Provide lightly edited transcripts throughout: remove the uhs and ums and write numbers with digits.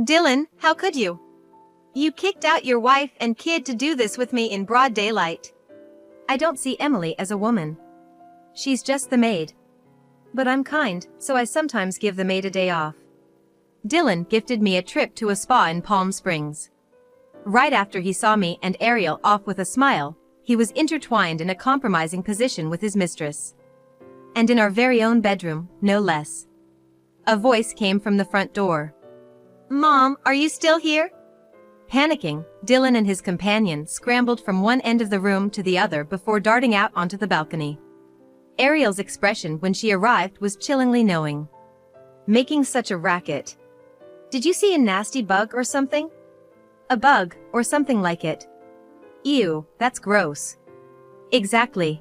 Dylan, how could you? You kicked out your wife and kid to do this with me in broad daylight. I don't see Emily as a woman. She's just the maid. But I'm kind, so I sometimes give the maid a day off. Dylan gifted me a trip to a spa in Palm Springs. Right after he saw me and Ariel off with a smile, he was intertwined in a compromising position with his mistress. And in our very own bedroom, no less. A voice came from the front door. Mom, are you still here? Panicking, Dylan and his companion scrambled from one end of the room to the other before darting out onto the balcony. Ariel's expression when she arrived was chillingly knowing. Making such a racket. Did you see a nasty bug or something? A bug, or something like it. Ew, that's gross. Exactly.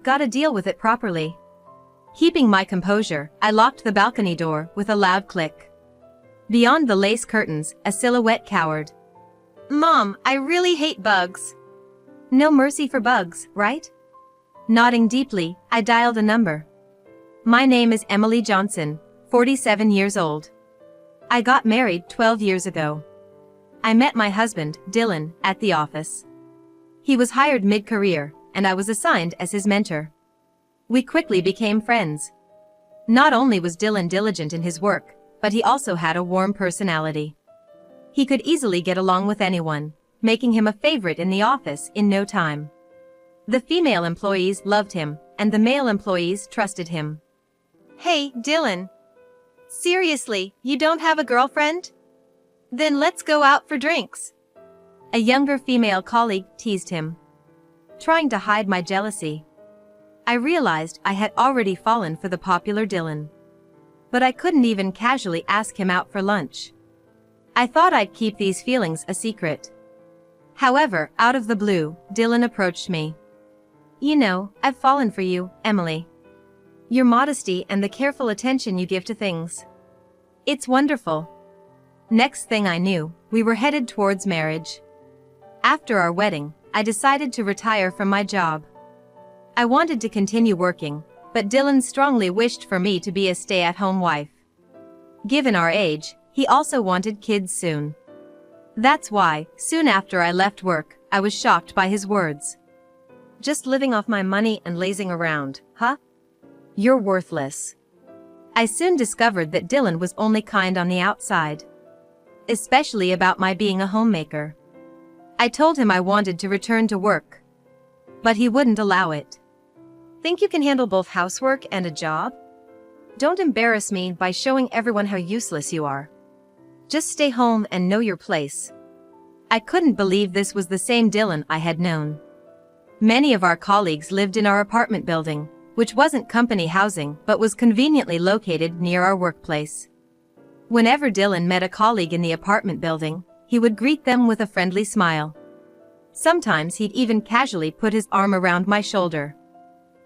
Gotta deal with it properly. Keeping my composure, I locked the balcony door with a loud click. Beyond the lace curtains, a silhouette cowered. Mom, I really hate bugs. No mercy for bugs, right? Nodding deeply, I dialed a number. My name is Emily Johnson, 47 years old. I got married 12 years ago. I met my husband, Dylan, at the office. He was hired mid-career, and I was assigned as his mentor. We quickly became friends. Not only was Dylan diligent in his work, but he also had a warm personality. He could easily get along with anyone, making him a favorite in the office in no time. The female employees loved him, and the male employees trusted him. Hey, Dylan. Seriously, you don't have a girlfriend? Then let's go out for drinks. A younger female colleague teased him. Trying to hide my jealousy, I realized I had already fallen for the popular Dylan. But I couldn't even casually ask him out for lunch. I thought I'd keep these feelings a secret. However, out of the blue, Dylan approached me. You know, I've fallen for you, Emily. Your modesty and the careful attention you give to things. It's wonderful. Next thing I knew, we were headed towards marriage. After our wedding, I decided to retire from my job. I wanted to continue working, but Dylan strongly wished for me to be a stay-at-home wife. Given our age, he also wanted kids soon. That's why, soon after I left work, I was shocked by his words. Just living off my money and lazing around, huh? You're worthless. I soon discovered that Dylan was only kind on the outside. Especially about my being a homemaker. I told him I wanted to return to work. But he wouldn't allow it. Think you can handle both housework and a job? Don't embarrass me by showing everyone how useless you are. Just stay home and know your place. I couldn't believe this was the same Dylan I had known. Many of our colleagues lived in our apartment building, which wasn't company housing but was conveniently located near our workplace. Whenever Dylan met a colleague in the apartment building, he would greet them with a friendly smile. Sometimes he'd even casually put his arm around my shoulder.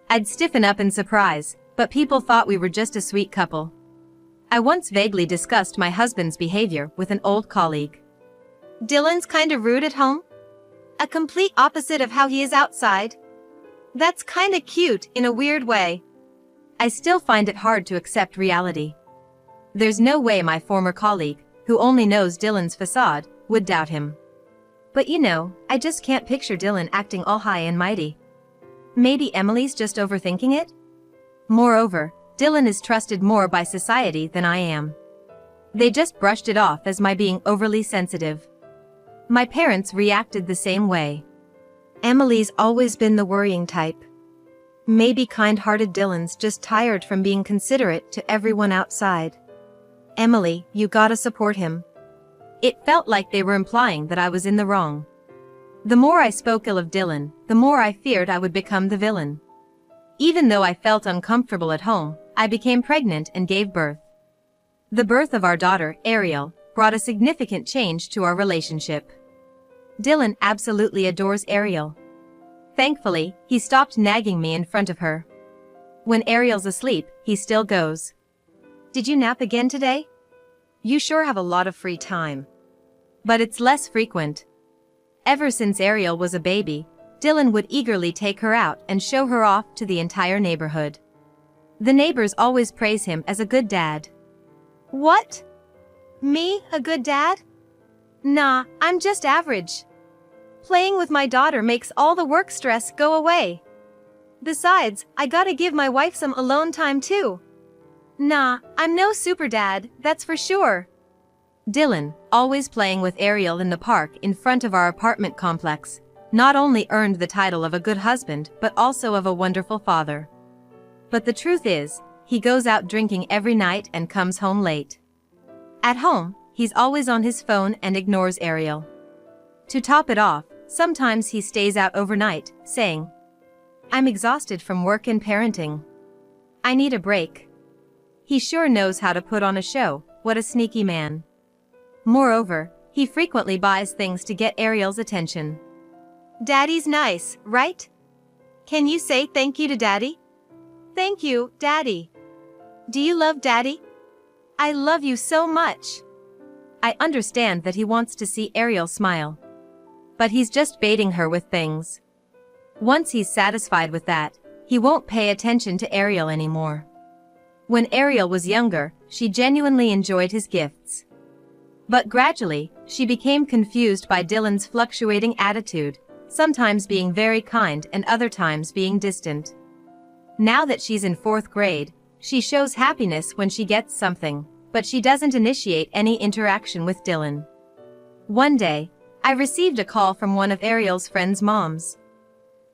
I'd stiffen up in surprise, but people thought we were just a sweet couple. I once vaguely discussed my husband's behavior with an old colleague. Dylan's kinda rude at home? A complete opposite of how he is outside. That's kinda cute in a weird way. I still find it hard to accept reality. There's no way my former colleague, who only knows Dylan's facade, would doubt him. But you know, I just can't picture Dylan acting all high and mighty. Maybe Emily's just overthinking it? Moreover, Dylan is trusted more by society than I am. They just brushed it off as my being overly sensitive. My parents reacted the same way. Emily's always been the worrying type. Maybe kind-hearted Dylan's just tired from being considerate to everyone outside. Emily, you gotta support him. It felt like they were implying that I was in the wrong. The more I spoke ill of Dylan, the more I feared I would become the villain. Even though I felt uncomfortable at home, I became pregnant and gave birth. The birth of our daughter, Ariel, brought a significant change to our relationship. Dylan absolutely adores Ariel. Thankfully, he stopped nagging me in front of her. When Ariel's asleep, he still goes, "Did you nap again today? You sure have a lot of free time." But it's less frequent. Ever since Ariel was a baby, Dylan would eagerly take her out and show her off to the entire neighborhood. The neighbors always praise him as a good dad. What? Me, a good dad? Nah, I'm just average. Playing with my daughter makes all the work stress go away. Besides, I gotta give my wife some alone time too. Nah, I'm no super dad, that's for sure. Dylan, always playing with Ariel in the park in front of our apartment complex, not only earned the title of a good husband but also of a wonderful father. But the truth is, he goes out drinking every night and comes home late. At home, he's always on his phone and ignores Ariel. To top it off, sometimes he stays out overnight, saying, "I'm exhausted from work and parenting. I need a break." He sure knows how to put on a show, what a sneaky man. Moreover, he frequently buys things to get Ariel's attention. Daddy's nice, right? Can you say thank you to Daddy? Thank you, Daddy. Do you love Daddy? I love you so much. I understand that he wants to see Ariel smile. But he's just baiting her with things. Once he's satisfied with that, he won't pay attention to Ariel anymore. When Ariel was younger, she genuinely enjoyed his gifts. But gradually, she became confused by Dylan's fluctuating attitude, sometimes being very kind and other times being distant. Now that she's in 4th grade, she shows happiness when she gets something, but she doesn't initiate any interaction with Dylan. One day, I received a call from one of Ariel's friends' moms.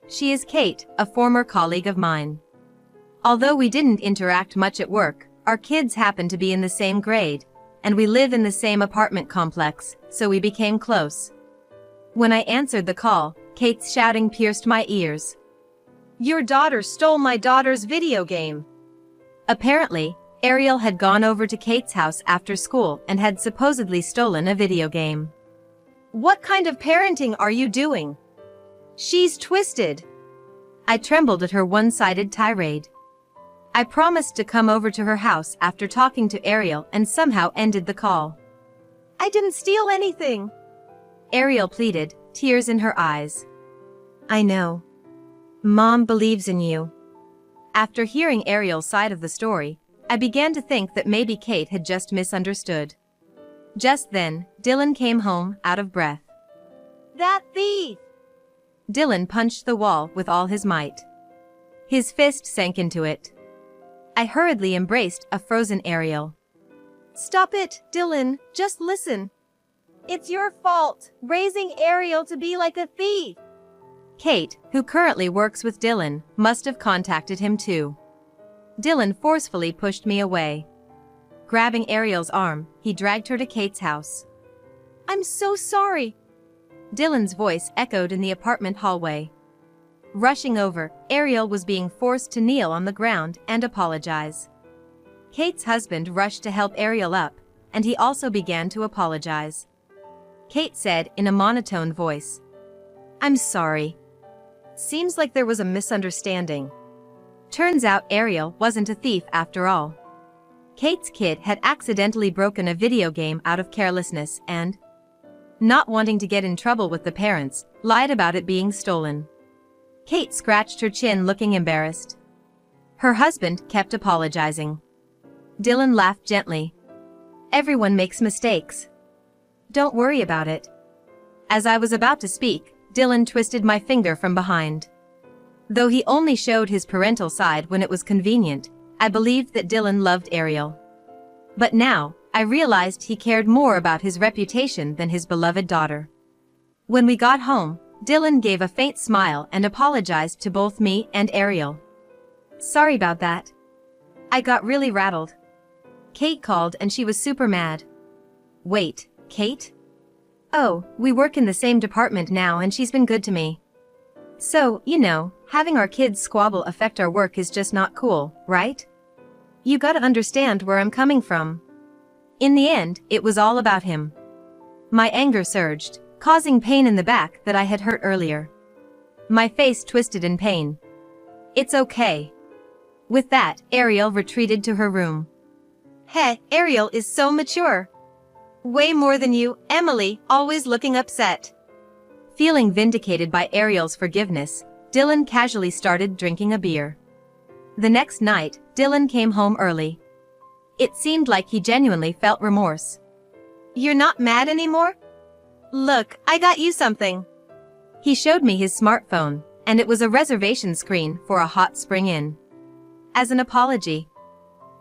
She is Kate, a former colleague of mine. Although we didn't interact much at work, our kids happened to be in the same grade, and we live in the same apartment complex, so we became close. When I answered the call, Kate's shouting pierced my ears. Your daughter stole my daughter's video game. Apparently, Ariel had gone over to Kate's house after school and had supposedly stolen a video game. What kind of parenting are you doing? She's twisted. I trembled at her one-sided tirade. I promised to come over to her house after talking to Ariel and somehow ended the call. I didn't steal anything. Ariel pleaded, tears in her eyes. I know. Mom believes in you. After hearing Ariel's side of the story, I began to think that maybe Kate had just misunderstood. Just then, Dylan came home, out of breath. That thief! Dylan punched the wall with all his might. His fist sank into it. I hurriedly embraced a frozen Ariel. Stop it, Dylan, just listen. It's your fault, raising Ariel to be like a thief. Kate, who currently works with Dylan, must have contacted him too. Dylan forcefully pushed me away. Grabbing Ariel's arm, he dragged her to Kate's house. I'm so sorry. Dylan's voice echoed in the apartment hallway. Rushing over, Ariel was being forced to kneel on the ground and apologize. Kate's husband rushed to help Ariel up, and he also began to apologize. Kate said in a monotone voice, "I'm sorry. Seems like there was a misunderstanding." Turns out Ariel wasn't a thief after all. Kate's kid had accidentally broken a video game out of carelessness and, not wanting to get in trouble with the parents, lied about it being stolen. Kate scratched her chin looking embarrassed. Her husband kept apologizing. Dylan laughed gently. "Everyone makes mistakes. Don't worry about it." As I was about to speak, Dylan twisted my finger from behind. Though he only showed his parental side when it was convenient, I believed that Dylan loved Ariel. But now, I realized he cared more about his reputation than his beloved daughter. When we got home, Dylan gave a faint smile and apologized to both me and Ariel. "Sorry about that. I got really rattled. Kate called and she was super mad." "Wait, Kate? Oh, we work in the same department now and she's been good to me. So, you know, having our kids squabble affect our work is just not cool, right? You gotta understand where I'm coming from." In the end, it was all about him. My anger surged, causing pain in the back that I had hurt earlier. My face twisted in pain. "It's okay." With that, Ariel retreated to her room. Heh, Ariel is so mature. Way more than you, Emily, always looking upset. Feeling vindicated by Ariel's forgiveness, Dylan casually started drinking a beer. The next night, Dylan came home early. It seemed like he genuinely felt remorse. you're not mad anymore? Look, I got you something. He showed me his smartphone, and it was a reservation screen for a hot spring inn. As an apology,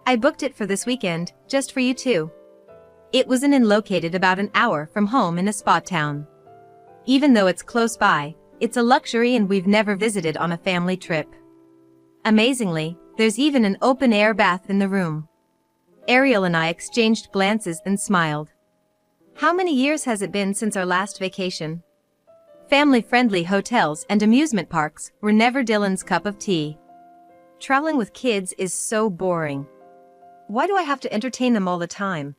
I booked it for this weekend, just for you two. It was an inn located about an hour from home in a spa town. Even though it's close by, it's a luxury and we've never visited on a family trip. Amazingly, there's even an open-air bath in the room. Ariel and I exchanged glances and smiled. How many years has it been since our last vacation? Family-friendly hotels and amusement parks were never Dylan's cup of tea. Traveling with kids is so boring. Why do I have to entertain them all the time?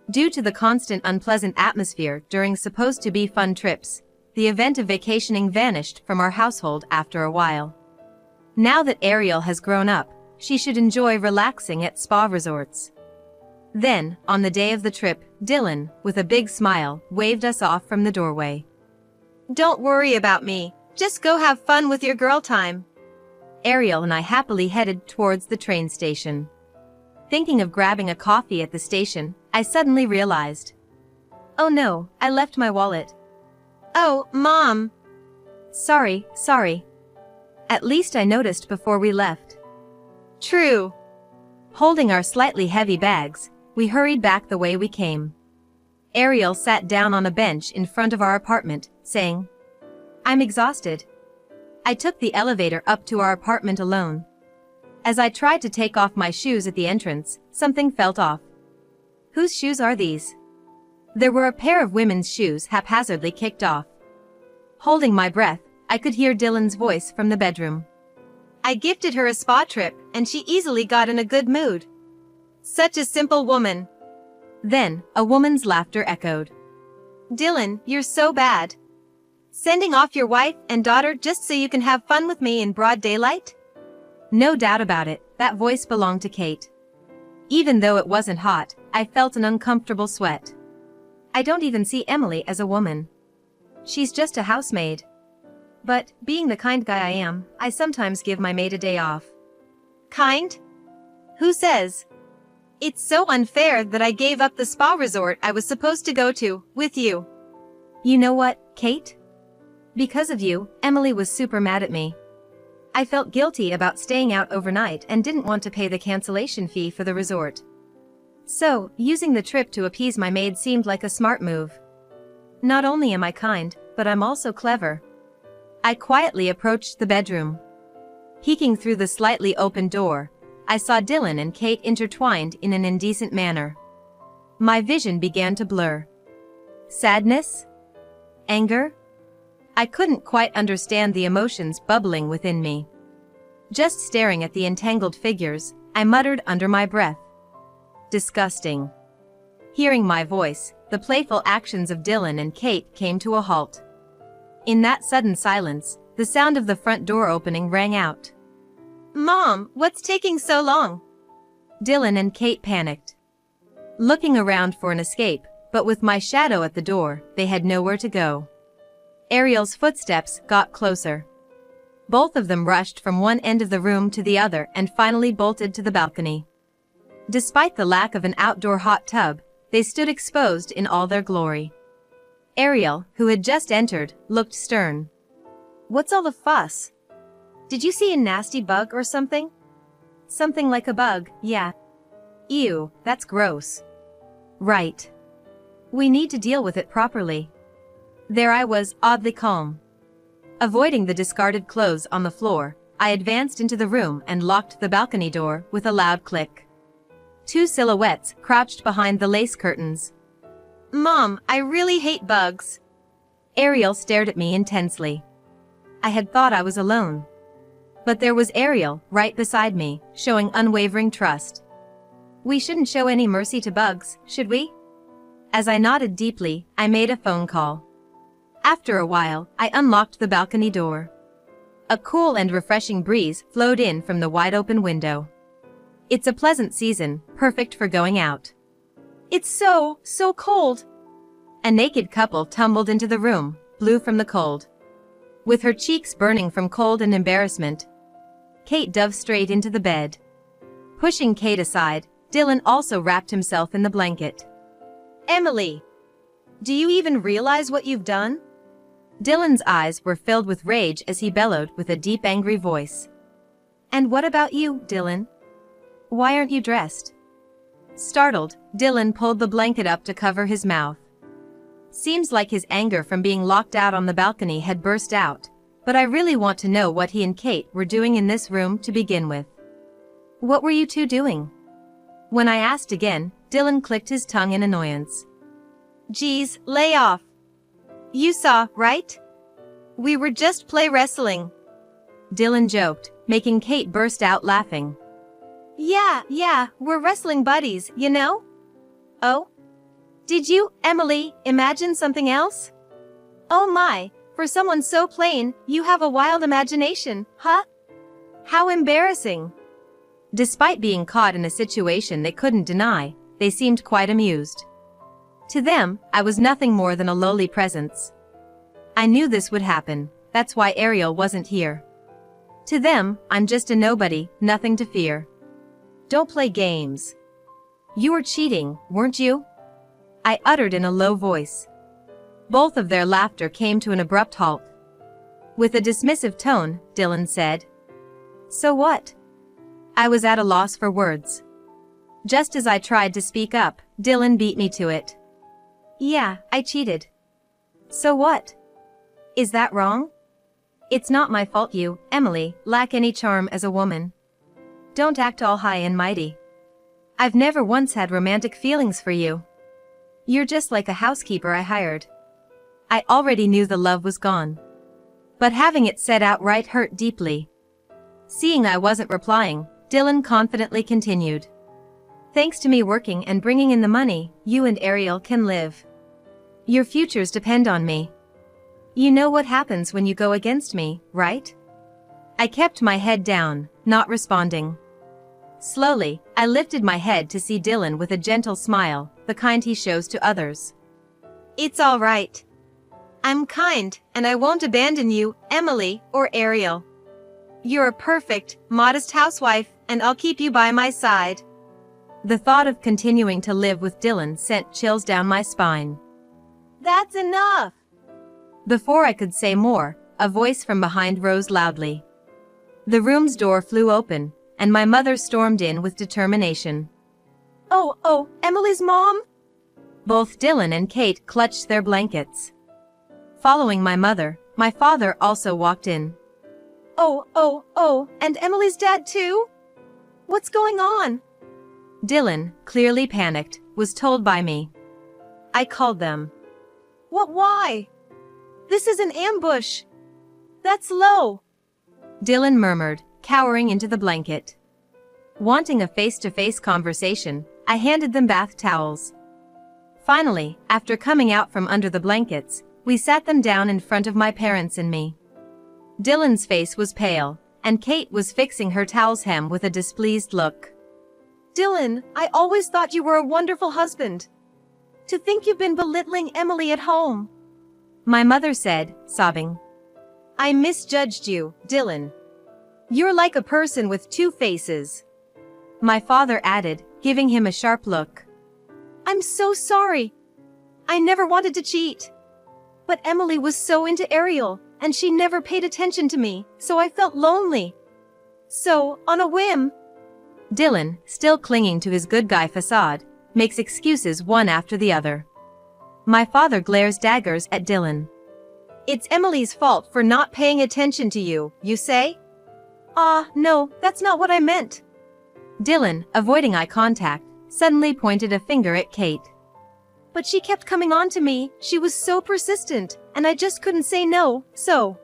Due to the constant unpleasant atmosphere during supposed-to-be fun trips, the event of vacationing vanished from our household after a while. Now that Ariel has grown up, she should enjoy relaxing at spa resorts. Then, on the day of the trip, Dylan, with a big smile, waved us off from the doorway. Don't worry about me, just go have fun with your girl time. Ariel and I happily headed towards the train station. Thinking of grabbing a coffee at the station, I suddenly realized. Oh no, I left my wallet. Oh, Mom. Sorry. At least I noticed before we left. True. Holding our slightly heavy bags, we hurried back the way we came. Ariel sat down on a bench in front of our apartment, saying, I'm exhausted. I took the elevator up to our apartment alone. As I tried to take off my shoes at the entrance, something felt off. Whose shoes are these? There were a pair of women's shoes haphazardly kicked off. Holding my breath, I could hear Dylan's voice from the bedroom. I gifted her a spa trip, and she easily got in a good mood. Such a simple woman. Then, a woman's laughter echoed. Dylan, you're so bad. Sending off your wife and daughter just so you can have fun with me in broad daylight? No doubt about it, that voice belonged to Kate. Even though it wasn't hot, I felt an uncomfortable sweat. I don't even see Emily as a woman. She's just a housemaid. But, being the kind guy I am, I sometimes give my maid a day off. Kind? Who says? It's so unfair that I gave up the spa resort I was supposed to go to, with you. You know what, Kate? Because of you, Emily was super mad at me. I felt guilty about staying out overnight and didn't want to pay the cancellation fee for the resort. So, using the trip to appease my maid seemed like a smart move. Not only am I kind, but I'm also clever. I quietly approached the bedroom. Peeking through the slightly open door, I saw Dylan and Kate intertwined in an indecent manner. My vision began to blur. Sadness? Anger? I couldn't quite understand the emotions bubbling within me. Just staring at the entangled figures, I muttered under my breath. Disgusting. Hearing my voice, the playful actions of Dylan and Kate came to a halt. In that sudden silence, the sound of the front door opening rang out. Mom, what's taking so long? Dylan and Kate panicked. Looking around for an escape, but with my shadow at the door, they had nowhere to go. Ariel's footsteps got closer. Both of them rushed from one end of the room to the other and finally bolted to the balcony. Despite the lack of an outdoor hot tub, they stood exposed in all their glory. Ariel, who had just entered, looked stern. What's all the fuss? Did you see a nasty bug or something? Something like a bug, yeah. Ew, that's gross. Right. We need to deal with it properly. There I was, oddly calm. Avoiding the discarded clothes on the floor, I advanced into the room and locked the balcony door with a loud click. Two silhouettes crouched behind the lace curtains. Mom, I really hate bugs. Ariel stared at me intensely. I had thought I was alone. But there was Ariel, right beside me, showing unwavering trust. We shouldn't show any mercy to bugs, should we? As I nodded deeply, I made a phone call. After a while, I unlocked the balcony door. A cool and refreshing breeze flowed in from the wide-open window. It's a pleasant season, perfect for going out. It's so cold. A naked couple tumbled into the room, blue from the cold. With her cheeks burning from cold and embarrassment, Kate dove straight into the bed. Pushing Kate aside, Dylan also wrapped himself in the blanket. Emily! Do you even realize what you've done? Dylan's eyes were filled with rage as he bellowed with a deep angry voice. And what about you, Dylan? Why aren't you dressed? Startled, Dylan pulled the blanket up to cover his mouth. Seems like his anger from being locked out on the balcony had burst out, but I really want to know what he and Kate were doing in this room to begin with. What were you two doing? When I asked again, Dylan clicked his tongue in annoyance. Geez, lay off. You saw, right? We were just play wrestling. Dylan joked, making Kate burst out laughing. Yeah, we're wrestling buddies, you know? Oh? Did you, Emily, imagine something else? Oh my, for someone so plain, you have a wild imagination, huh? How embarrassing. Despite being caught in a situation they couldn't deny, they seemed quite amused. To them, I was nothing more than a lowly presence. I knew this would happen, that's why Ariel wasn't here. To them, I'm just a nobody, nothing to fear. Don't play games. You were cheating, weren't you? I uttered in a low voice. Both of their laughter came to an abrupt halt. With a dismissive tone, Dylan said, So what? I was at a loss for words. Just as I tried to speak up, Dylan beat me to it. Yeah, I cheated. So what? Is that wrong? It's not my fault you, Emily, lack any charm as a woman. Don't act all high and mighty. I've never once had romantic feelings for you. You're just like a housekeeper I hired. I already knew the love was gone. But having it said outright hurt deeply. Seeing I wasn't replying, Dylan confidently continued. Thanks to me working and bringing in the money, you and Ariel can live. Your futures depend on me. You know what happens when you go against me, right? I kept my head down, not responding. Slowly, I lifted my head to see Dylan with a gentle smile, the kind he shows to others. It's all right. I'm kind, and I won't abandon you, Emily, or Ariel. You're a perfect, modest housewife, and I'll keep you by my side. The thought of continuing to live with Dylan sent chills down my spine. That's enough! Before I could say more, a voice from behind rose loudly. The room's door flew open, and my mother stormed in with determination. Oh, Emily's mom? Both Dylan and Kate clutched their blankets. Following my mother, my father also walked in. Oh, and Emily's dad too? What's going on? Dylan, clearly panicked, was told by me. I called them. Why? This is an ambush. That's low. Dylan murmured, cowering into the blanket. Wanting a face-to-face conversation, I handed them bath towels. Finally, after coming out from under the blankets, we sat them down in front of my parents and me. Dylan's face was pale, and Kate was fixing her towel's hem with a displeased look. Dylan, I always thought you were a wonderful husband. To think you've been belittling Emily at home. My mother said, sobbing. I misjudged you, Dylan. You're like a person with two faces. My father added, giving him a sharp look. I'm so sorry. I never wanted to cheat. But Emily was so into Ariel, and she never paid attention to me, so I felt lonely. So, on a whim. Dylan, still clinging to his good guy facade, makes excuses one after the other. My father glares daggers at Dylan. It's Emily's fault for not paying attention to you, you say? No, that's not what I meant. Dylan, avoiding eye contact, suddenly pointed a finger at Kate. But she kept coming on to me, she was so persistent, and I just couldn't say no, so.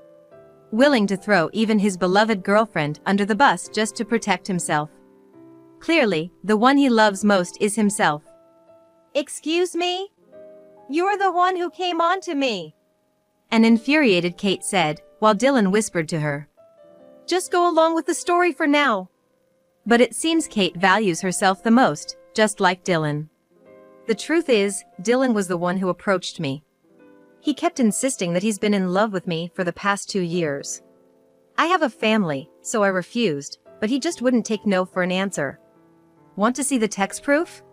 Willing to throw even his beloved girlfriend under the bus just to protect himself. Clearly, the one he loves most is himself. Excuse me? You're the one who came on to me. An infuriated Kate said, while Dylan whispered to her. Just go along with the story for now. But it seems Kate values herself the most, just like Dylan. The truth is, Dylan was the one who approached me. He kept insisting that he's been in love with me for the past 2 years. I have a family, so I refused, but he just wouldn't take no for an answer. Want to see the text proof?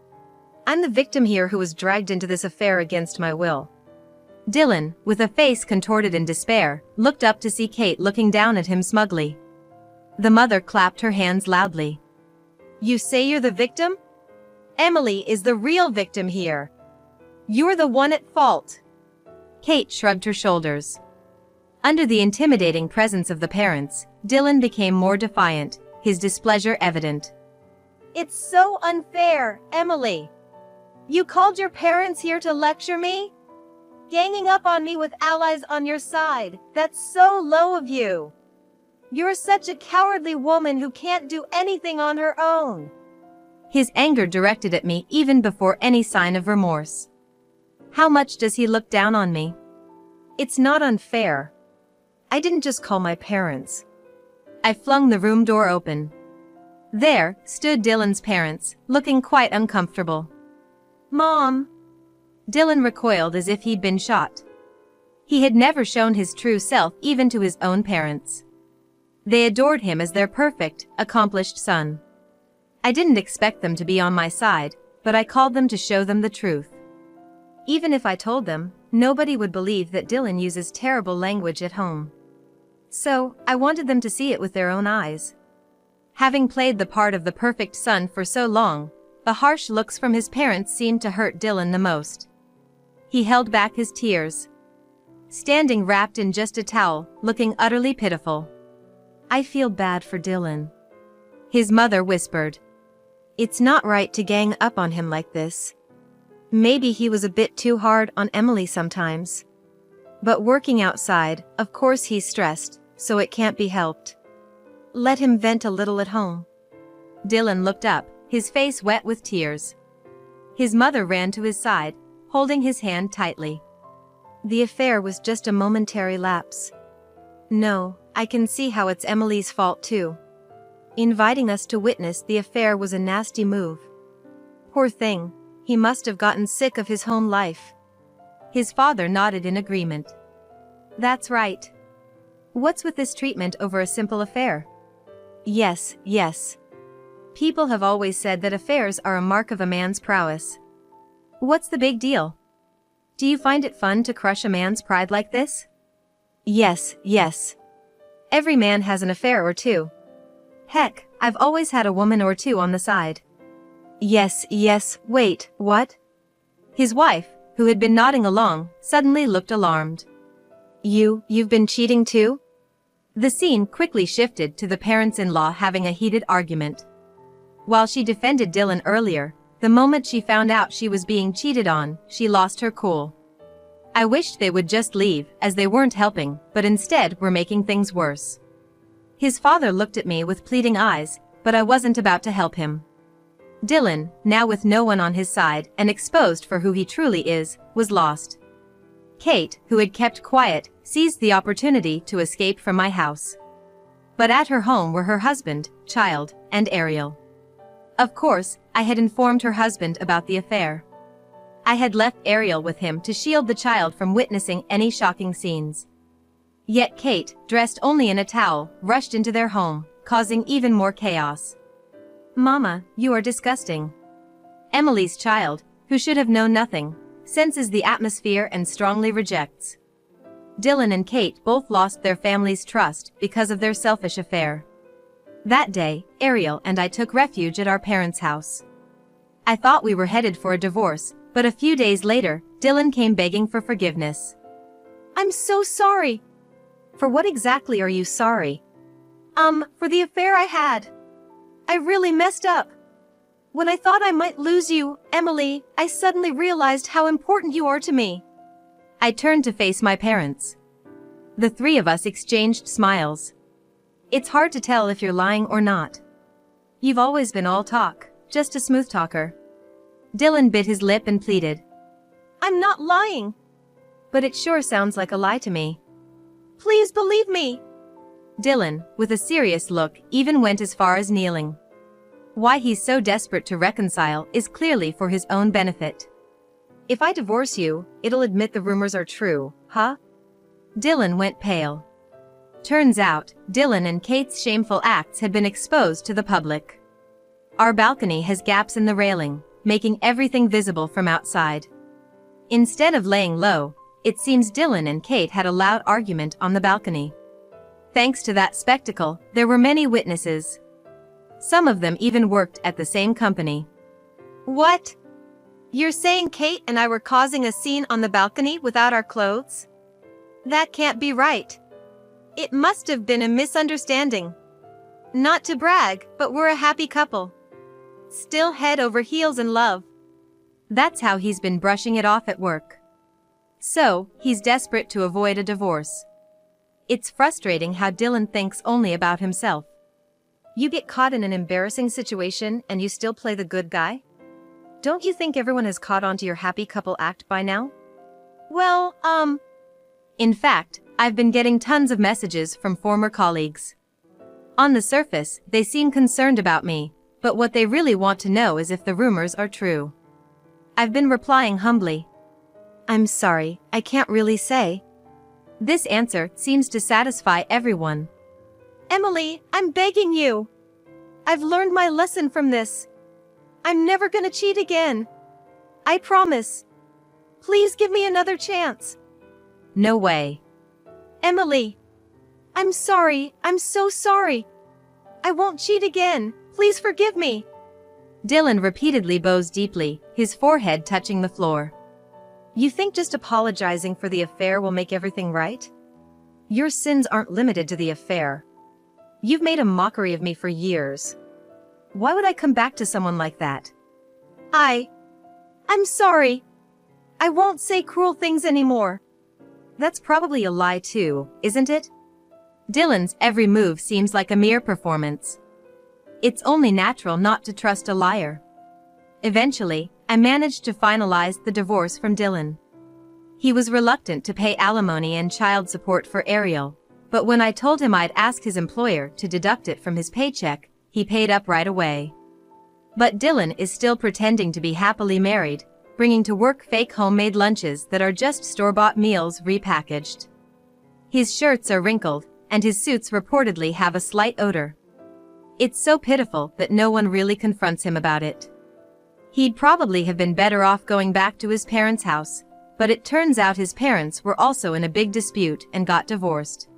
I'm the victim here who was dragged into this affair against my will. Dylan, with a face contorted in despair, looked up to see Kate looking down at him smugly. The mother clapped her hands loudly. You say you're the victim? Emily is the real victim here. You're the one at fault. Kate shrugged her shoulders. Under the intimidating presence of the parents, Dylan became more defiant, his displeasure evident. It's so unfair, Emily. You called your parents here to lecture me? Ganging up on me with allies on your side, that's so low of you. You're such a cowardly woman who can't do anything on her own. His anger directed at me even before any sign of remorse. How much does he look down on me? It's not unfair. I didn't just call my parents. I flung the room door open. There stood Dylan's parents, looking quite uncomfortable. Mom! Dylan recoiled as if he'd been shot. He had never shown his true self even to his own parents. They adored him as their perfect, accomplished son. I didn't expect them to be on my side, but I called them to show them the truth. Even if I told them, nobody would believe that Dylan uses terrible language at home. So, I wanted them to see it with their own eyes. Having played the part of the perfect son for so long, the harsh looks from his parents seemed to hurt Dylan the most. He held back his tears. Standing wrapped in just a towel, looking utterly pitiful. I feel bad for Dylan. His mother whispered. It's not right to gang up on him like this. Maybe he was a bit too hard on Emily sometimes. But working outside, of course he's stressed, so it can't be helped. Let him vent a little at home. Dylan looked up, his face wet with tears. His mother ran to his side, holding his hand tightly. The affair was just a momentary lapse. No, I can see how it's Emily's fault too. Inviting us to witness the affair was a nasty move. Poor thing, he must have gotten sick of his home life. His father nodded in agreement. That's right. What's with this treatment over a simple affair? Yes. People have always said that affairs are a mark of a man's prowess. What's the big deal? Do you find it fun to crush a man's pride like this? Yes. Every man has an affair or two. Heck, I've always had a woman or two on the side. Yes, wait, what? His wife, who had been nodding along, suddenly looked alarmed. You've been cheating too? The scene quickly shifted to the parents-in-law having a heated argument. While she defended Dylan earlier, the moment she found out she was being cheated on, she lost her cool. I wished they would just leave, as they weren't helping, but instead were making things worse. His father looked at me with pleading eyes, but I wasn't about to help him. Dylan, now with no one on his side and exposed for who he truly is, was lost. Kate, who had kept quiet, seized the opportunity to escape from my house. But at her home were her husband, child, and Ariel. Of course, I had informed her husband about the affair. I had left Ariel with him to shield the child from witnessing any shocking scenes. Yet Kate, dressed only in a towel, rushed into their home, causing even more chaos. Mama, you are disgusting. Emily's child, who should have known nothing, senses the atmosphere and strongly rejects. Dylan and Kate both lost their family's trust because of their selfish affair. That day, Ariel and I took refuge at our parents' house. I thought we were headed for a divorce, but a few days later, Dylan came begging for forgiveness. I'm so sorry. For what exactly are you sorry? For the affair I had. I really messed up. When I thought I might lose you, Emily, I suddenly realized how important you are to me. I turned to face my parents. The three of us exchanged smiles. It's hard to tell if you're lying or not. You've always been all talk, just a smooth talker. Dylan bit his lip and pleaded. I'm not lying. But it sure sounds like a lie to me. Please believe me. Dylan, with a serious look, even went as far as kneeling. Why he's so desperate to reconcile is clearly for his own benefit. If I divorce you, it'll admit the rumors are true, huh? Dylan went pale. Turns out, Dylan and Kate's shameful acts had been exposed to the public. Our balcony has gaps in the railing, making everything visible from outside. Instead of laying low, it seems Dylan and Kate had a loud argument on the balcony. Thanks to that spectacle, there were many witnesses. Some of them even worked at the same company. What? You're saying Kate and I were causing a scene on the balcony without our clothes? That can't be right. It must have been a misunderstanding. Not to brag, but we're a happy couple. Still head over heels in love. That's how he's been brushing it off at work. So, he's desperate to avoid a divorce. It's frustrating how Dylan thinks only about himself. You get caught in an embarrassing situation and you still play the good guy? Don't you think everyone has caught on to your happy couple act by now? Well, In fact, I've been getting tons of messages from former colleagues. On the surface, they seem concerned about me, but what they really want to know is if the rumors are true. I've been replying humbly. I'm sorry, I can't really say. This answer seems to satisfy everyone. Emily, I'm begging you. I've learned my lesson from this. I'm never gonna cheat again. I promise. Please give me another chance. No way. Emily. I'm sorry, I'm so sorry. I won't cheat again, please forgive me. Dylan repeatedly bows deeply, his forehead touching the floor. You think just apologizing for the affair will make everything right? Your sins aren't limited to the affair. You've made a mockery of me for years. Why would I come back to someone like that? I'm sorry. I won't say cruel things anymore. That's probably a lie too, isn't it? Dylan's every move seems like a mere performance. It's only natural not to trust a liar. Eventually, I managed to finalize the divorce from Dylan. He was reluctant to pay alimony and child support for Ariel, but when I told him I'd ask his employer to deduct it from his paycheck, he paid up right away. But Dylan is still pretending to be happily married, bringing to work fake homemade lunches that are just store-bought meals repackaged. His shirts are wrinkled, and his suits reportedly have a slight odor. It's so pitiful that no one really confronts him about it. He'd probably have been better off going back to his parents' house, but it turns out his parents were also in a big dispute and got divorced.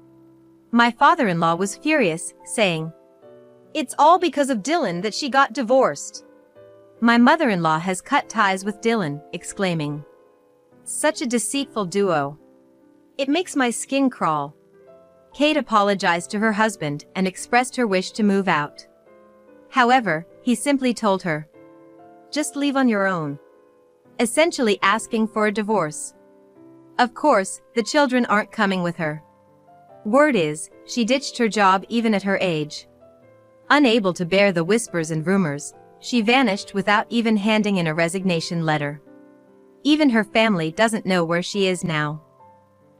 My father-in-law was furious, saying, "It's all because of Dylan that she got divorced." My mother-in-law has cut ties with Dylan, exclaiming, "Such a deceitful duo. It makes my skin crawl." Kate apologized to her husband and expressed her wish to move out. However, he simply told her, "Just leave on your own," essentially asking for a divorce. Of course, the children aren't coming with her. Word is, she ditched her job even at her age. Unable to bear the whispers and rumors, she vanished without even handing in a resignation letter. Even her family doesn't know where she is now.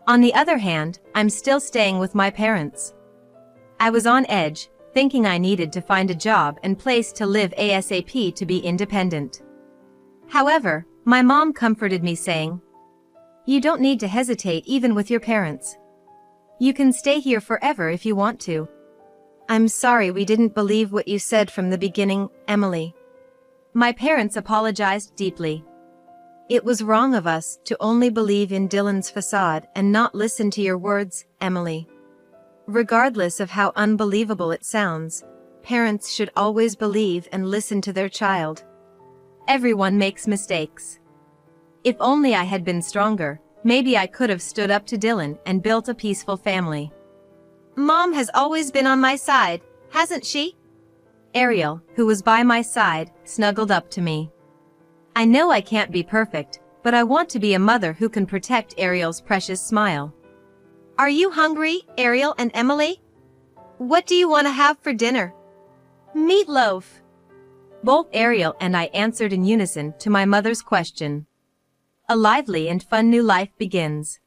On the other hand, I'm still staying with my parents. I was on edge, thinking I needed to find a job and place to live ASAP to be independent. However, my mom comforted me saying, "You don't need to hesitate even with your parents. You can stay here forever if you want to." "I'm sorry we didn't believe what you said from the beginning, Emily." My parents apologized deeply. "It was wrong of us to only believe in Dylan's facade and not listen to your words, Emily. Regardless of how unbelievable it sounds, parents should always believe and listen to their child." Everyone makes mistakes. If only I had been stronger, maybe I could have stood up to Dylan and built a peaceful family. "Mom has always been on my side, hasn't she?" Ariel, who was by my side, snuggled up to me. I know I can't be perfect, but I want to be a mother who can protect Ariel's precious smile. "Are you hungry, Ariel and Emily? What do you want to have for dinner?" "Meatloaf." Both Ariel and I answered in unison to my mother's question. A lively and fun new life begins.